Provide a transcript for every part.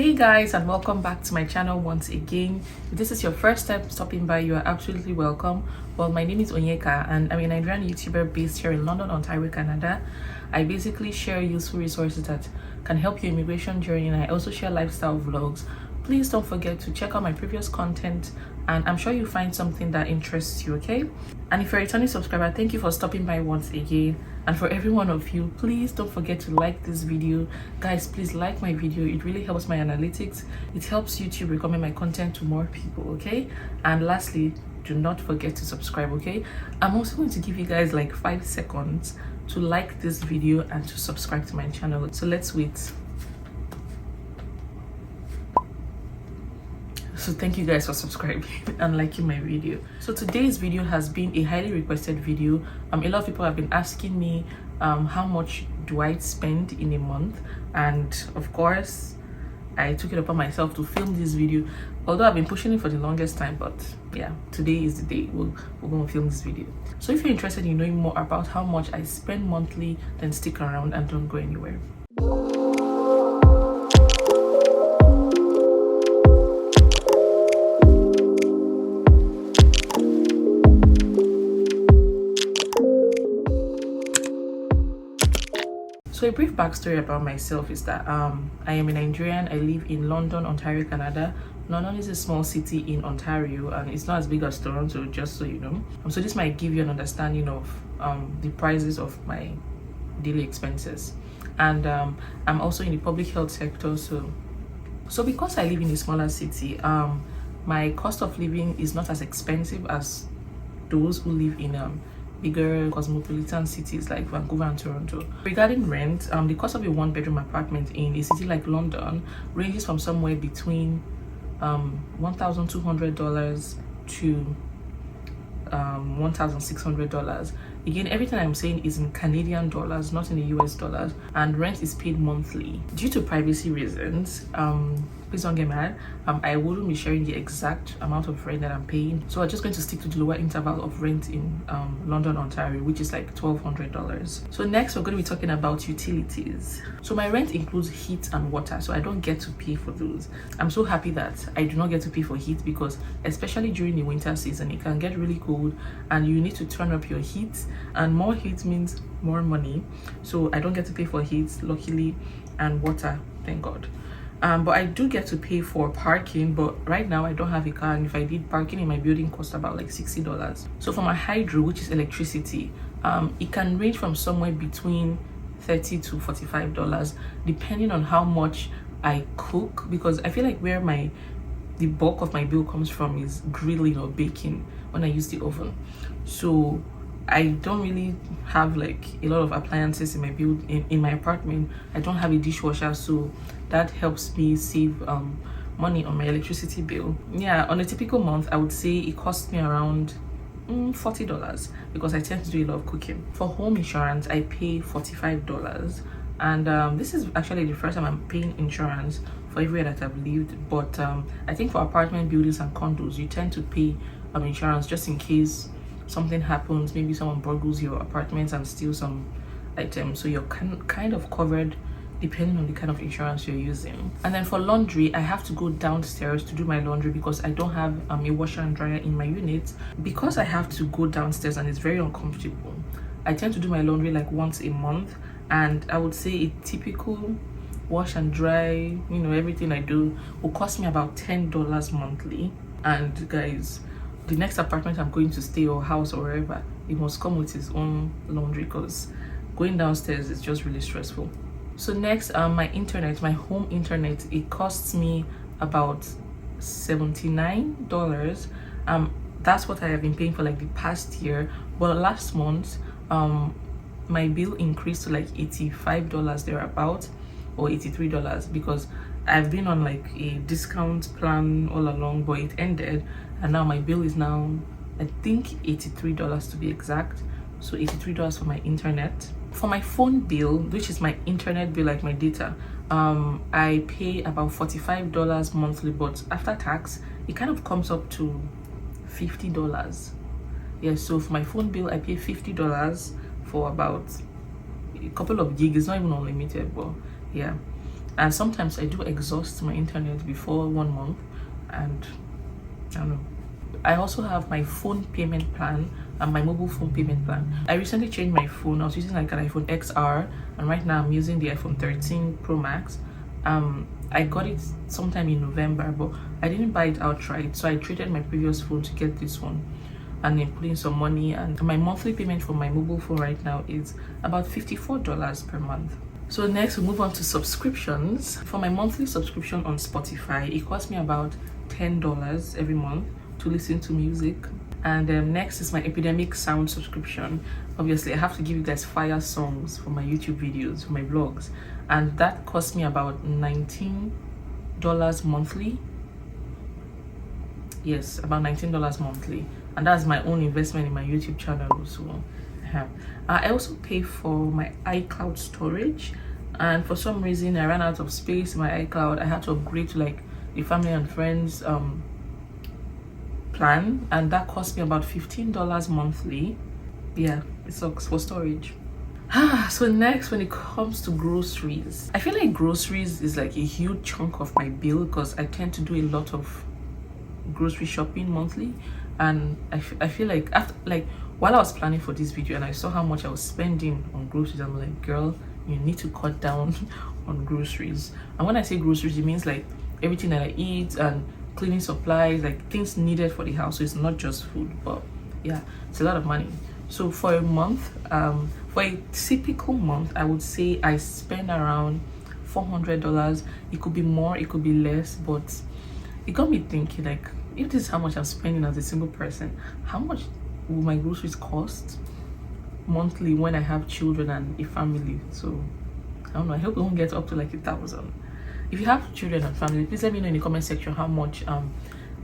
Hey guys, and welcome back to my channel once again. If this is your first time stopping by, you are absolutely welcome. Well, my name is Onyeka and I'm a Nigerian YouTuber based here in London, Ontario, Canada. I basically share useful resources that can help your immigration journey, and I also share lifestyle vlogs. Please don't forget to check out my previous content, and I'm sure you'll find something that interests you, okay? And if you're a returning subscriber, thank you for stopping by once again. And for every one of you, please don't forget to like this video. Guys, please like my video. It really helps my analytics. It helps YouTube recommend my content to more people, okay? And lastly, do not forget to subscribe, okay? I'm also going to give you guys like 5 seconds to like this video and to subscribe to my channel. So let's wait. So thank you guys for subscribing and liking my video. So today's video has been a highly requested video. A lot of people have been asking me how much do I spend in a month, and of course I took it upon myself to film this video, although I've been pushing it for the longest time. But yeah, today is the day we're going to film this video. So if you're interested in knowing more about how much I spend monthly, then stick around and don't go anywhere. So a brief backstory about myself is that I am a Nigerian. I live in London, Ontario, Canada. London is a small city in Ontario and it's not as big as Toronto, just so you know. So this might give you an understanding of the prices of my daily expenses. And I'm also in the public health sector. So because I live in a smaller city, my cost of living is not as expensive as those who live in bigger cosmopolitan cities like Vancouver and Toronto. Regarding rent, the cost of a one-bedroom apartment in a city like London ranges from somewhere between $1,200 to $1,600. Again, everything I'm saying is in Canadian dollars, not in the US dollars, and rent is paid monthly. Due to privacy reasons, please don't get mad, I wouldn't be sharing the exact amount of rent that I'm paying, so I'm just going to stick to the lower interval of rent in London, Ontario, which is like $1,200. So next we're going to be talking about utilities. So my rent includes heat and water, so I don't get to pay for those. I'm so happy that I do not get to pay for heat, because especially during the winter season it can get really cold and you need to turn up your heat, and more heat means more money. So I don't get to pay for heat, luckily, and water, thank God. But I do get to pay for parking, but right now I don't have a car, and if I did, parking in my building cost about like $60. So for my hydro, which is electricity, it can range from somewhere between $30 to $45 depending on how much I cook, because I feel like where the bulk of my bill comes from is grilling or baking when I use the oven. So I don't really have like a lot of appliances in my in my apartment. I don't have a dishwasher, so that helps me save money on my electricity bill. Yeah, on a typical month I would say it costs me around $40, because I tend to do a lot of cooking. For home insurance I pay $45, and this is actually the first time I'm paying insurance for everywhere that I've lived. But I think for apartment buildings and condos you tend to pay insurance just in case something happens, maybe someone burgles your apartment and steals some items, so you're kind of covered depending on the kind of insurance you're using. And then for laundry, I have to go downstairs to do my laundry because I don't have a washer and dryer in my unit. Because I have to go downstairs and it's very uncomfortable, I tend to do my laundry like once a month, and I would say a typical wash and dry, everything I do will cost me about $10 monthly. And guys, the next apartment I'm going to stay, or house or wherever, it must come with its own laundry, because going downstairs is just really stressful. So next, my internet, my home internet, it costs me about $79. That's what I have been paying for like the past year, but last month my bill increased to like $85 thereabout, or $83, because I've been on like a discount plan all along, but it ended, and now my bill is now I think $83 to be exact. So $83 for my internet. For my phone bill, which is my internet bill, like my data, I pay about $45 monthly, but after tax it kind of comes up to $50. Yeah, so for my phone bill I pay $50 for about a couple of gigs. It's not even unlimited, but yeah. and sometimes I do exhaust my internet before 1 month, and I don't know. I also have my phone payment plan and my mobile phone payment plan. I recently changed my phone. I was using like an iPhone XR, and right now I'm using the iPhone 13 Pro Max. I got it sometime in November, but I didn't buy it outright, so I traded my previous phone to get this one, and then put in some money. And my monthly payment for my mobile phone right now is about $54 per month. So next we move on to subscriptions. For my monthly subscription on Spotify, it costs me about $10 every month to listen to music. And next is my Epidemic Sound subscription. Obviously I have to give you guys fire songs for my YouTube videos, for my vlogs, and that costs me about $19 monthly. Yes, about $19 monthly, and that's my own investment in my YouTube channel also. I also pay for my iCloud storage, and for some reason I ran out of space in my iCloud. I had to upgrade to like the family and friends plan, and that cost me about $15 monthly. Yeah, it sucks for storage. So next, when it comes to groceries, I feel like groceries is like a huge chunk of my bill because I tend to do a lot of grocery shopping monthly, and I feel like after, like, while I was planning for this video and I saw how much I was spending on groceries, I'm like, girl, you need to cut down on groceries. And when I say groceries, it means like everything that I eat and cleaning supplies, like things needed for the house. So it's not just food, but yeah, it's a lot of money. So for a month, for a typical month, I would say I spend around $400. It could be more, it could be less, but it got me thinking, like, if this is how much I'm spending as a single person, how much will my groceries cost monthly when I have children and a family? So I don't know, I hope it won't get up to like 1,000. If you have children and family, please let me know in the comment section how much a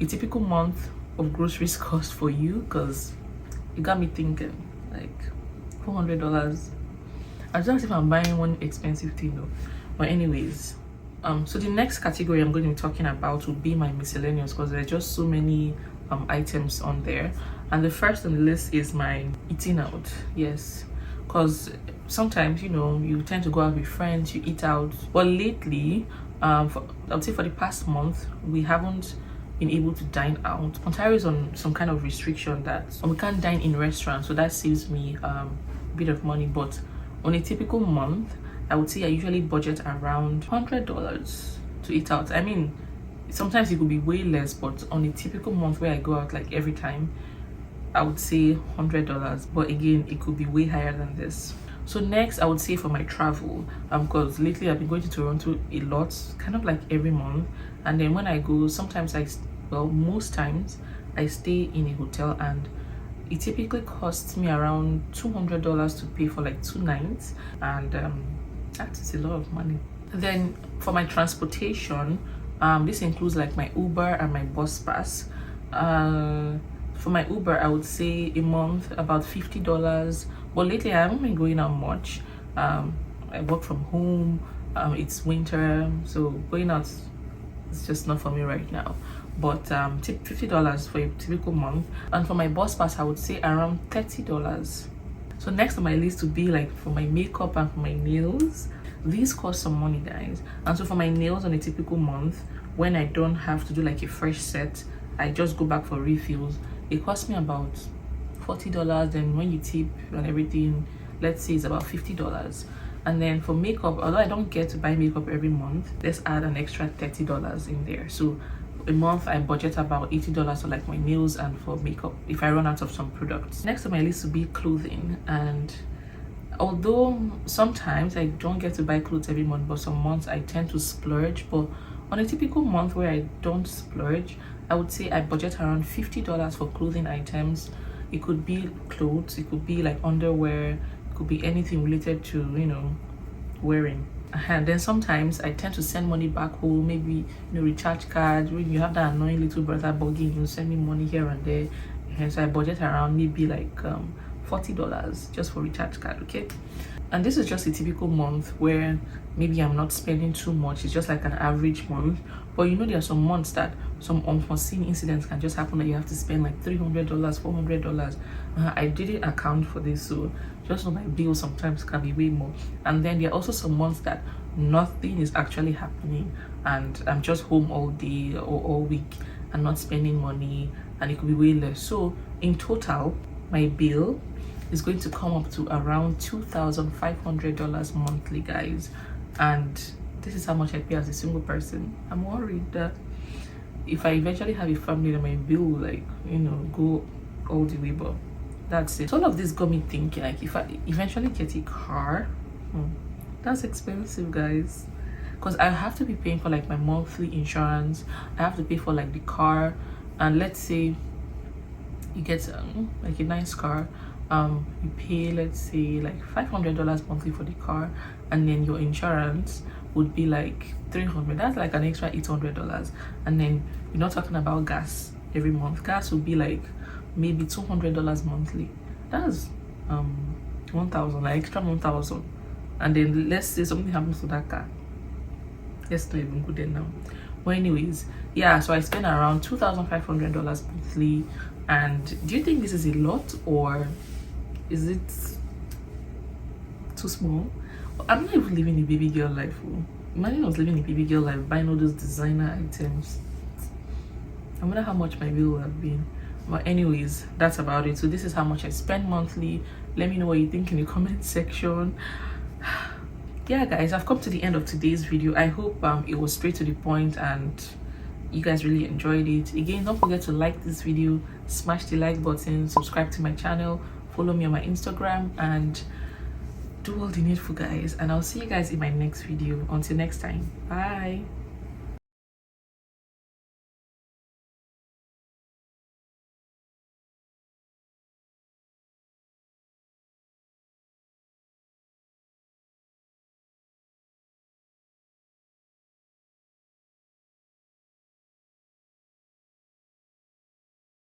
typical month of groceries cost for you, because it got me thinking, like, $400. I don't know if I'm buying one expensive thing though. But anyways, so the next category I'm going to be talking about will be my miscellaneous, because there's just so many items on there. And the first on the list is my eating out. Yes, because sometimes, you know, you tend to go out with friends, you eat out, but lately I would say for the past month we haven't been able to dine out. Ontario is on some kind of restriction that we can't dine in restaurants, so that saves me a bit of money. But on a typical month, I would say I usually budget around $100 to eat out. I mean, sometimes it could be way less, but on a typical month where I go out like every time, I would say $100. But again, it could be way higher than this. So next, I would say for my travel, because lately I've been going to Toronto a lot, kind of like every month. And then when I go, sometimes most times I stay in a hotel, and it typically costs me around $200 to pay for like 2 nights, and that is a lot of money. Then for my transportation, this includes like my Uber and my bus pass. For my Uber, I would say a month about $50, but lately I haven't been going out much. I work from home, it's winter, so going out is just not for me right now. But $50 for a typical month. And for my bus pass, I would say around $30. So next on my list would be like for my makeup and for my nails. These cost some money, guys. And so for my nails on a typical month, when I don't have to do like a fresh set, I just go back for refills. It costs me about $40. Then when you tip and everything, let's say it's about $50. And then for makeup, although I don't get to buy makeup every month, let's add an extra $30 in there. So a month I budget about $80 for like my nails and for makeup if I run out of some products. Next on my list would be clothing. And although sometimes I don't get to buy clothes every month, but some months I tend to splurge. But on a typical month where I don't splurge, I would say I budget around $50 for clothing items. It could be clothes, it could be like underwear, it could be anything related to, you know, wearing. And then sometimes I tend to send money back home, maybe, you know, recharge card. When you have that annoying little brother bugging you, send me money here and there. And so I budget around maybe like $40 just for recharge card, okay? And this is just a typical month where maybe I'm not spending too much. It's just like an average month. But you know, there are some months that some unforeseen incidents can just happen that you have to spend like $300, $400. I didn't account for this, so Just know my bills sometimes can be way more. And then there are also some months that nothing is actually happening and I'm just home all day or all week and not spending money, and it could be way less. So in total, my bill is going to come up to around $2,500 monthly, guys. And this is how much I pay as a single person. I'm worried that if I eventually have a family, then my bill will, like, you know, go all the way, but that's it. So all of this got me thinking, like, if I eventually get a car, that's expensive, guys, because I have to be paying for like my monthly insurance. I have to pay for like the car, and let's say you get like a nice car, you pay, let's say, like $500 monthly for the car, and then your insurance would be like $300. That's like an extra $800. And then you're not talking about gas every month. Gas would be like maybe $200 monthly. That's 1,000, like extra 1,000. And then let's say something happens to that car, let's not even go there now. But anyways, yeah, so I spend around $2,500 monthly. And do you think this is a lot, or is it too small? I'm not even living a baby girl life. Imagine I was living a baby girl life, buying all those designer items. I wonder how much my bill would have been. But anyways, that's about it. So this is how much I spend monthly. Let me know what you think in the comment section. Yeah, guys, I've come to the end of today's video. I hope it was straight to the point and you guys really enjoyed it. Again, don't forget to like this video, smash the like button, subscribe to my channel, follow me on my Instagram, and do all the needful, guys. And I'll see you guys in my next video. Until next time, bye.